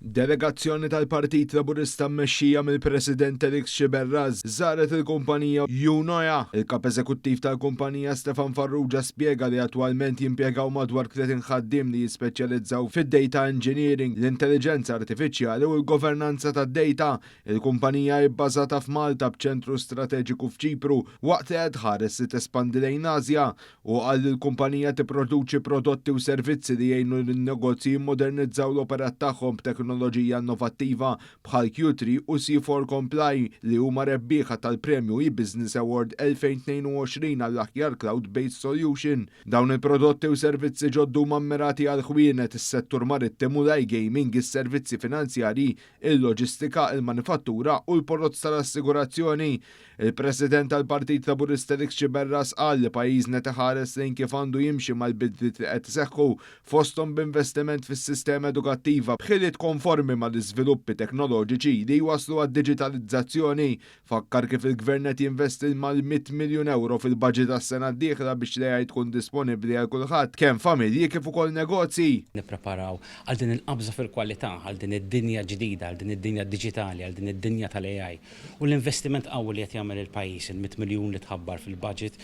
Delegazzjoni tal-Partit Laburista mmexxija mill-President Felix Xiberraz żaret il-kumpanija Junoja. Il-kap eżekuttiv tal-kumpanija Stefan Farrugia spjega li attwalment jimpjegaw madwar 30 ħaddiem li jispeċjalizzaw fid-data engineering, l-intelligenza artifiċjali u l-governanza tad-data. Il-kumpanija bbażata f'Malta b'ċentru strateġiku f'Ċipru waqt li qed ħares li tespandi lejn Asja u qal il-kumpanija tipproduċi prodotti u servizzi li jgħinu lin-negozji jimmodernizzaw l-operat tagħhom b'teknoloġija innovattiva bħal Q3 u C4 Comply li huma rebbieħa tal-Premju e-Business Award 2022 għall-aħjar cloud-based solution. Dawn il-prodotti u servizzi ġoddu mammirati għal ħwienet is-settur marittimu l-iGaming, is-servizzi finanzjarji, il-loġistika, il-manifattura u l-prodott tal-assigurazzjoni. Il-President tal-Partit Laburista Felix Xiberraz qal li pajjiżna teħares lejn kif għandu jimxi mal-bidliet li qed iseħħu fosthom b'investiment fis-sistema edukattiva b'ħiliet konformi mal-iżviluppi teknoloġiċi li jwasslu għad-diġitalizzazzjoni. Fakkar kif il-Gvern qed jinvesti mal-100 miljun euro fil-baġit tas-sena d-dieħla biex l-AI tkun disponibbli għal kulħadd kemm familji kif ukoll negozji. Nippreparaw għal din il-qabża fil-kwalità, għal din id-dinja ġdida, għal din id-dinja diġitali, għal din id-dinja tal-AI. U l-investiment qawwi li qed jagħmel il-pajjiż, il-100 miljun li tħabbar fil-budget,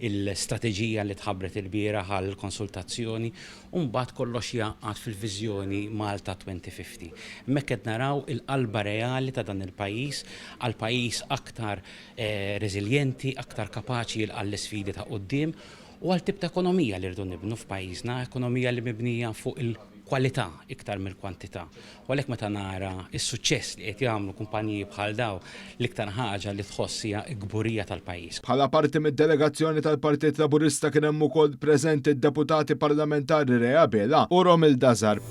il-strateġija li tħabbret il-bieraħ għal konsultazzjoni u mbagħad kollox jaqgħad fil-viżjoni Malta 2050. Hemmhekk qed naraw il-qalba reali ta' dan il-pajjiż għal pajjiż aktar reżiljenti, aktar kapaċi għall-isfidi ta' quddiem u għal tip ta' ekonomija li rridu nibnu f'pajjiżna, ekonomija li mibnija fuq il-kwalità iktar mill-kwantità. U għalhekk meta nara s-suċċess li qed jagħmlu kumpaniji bħal daw l-iktar ħaġa li tħoss hija gburija tal-pajjiż. Bħala parti mid-delegazzjoni tal-Partit Laburista kien hemm ukoll preżenti d-deputati parlamentari Rea Bela u Romil Dazar.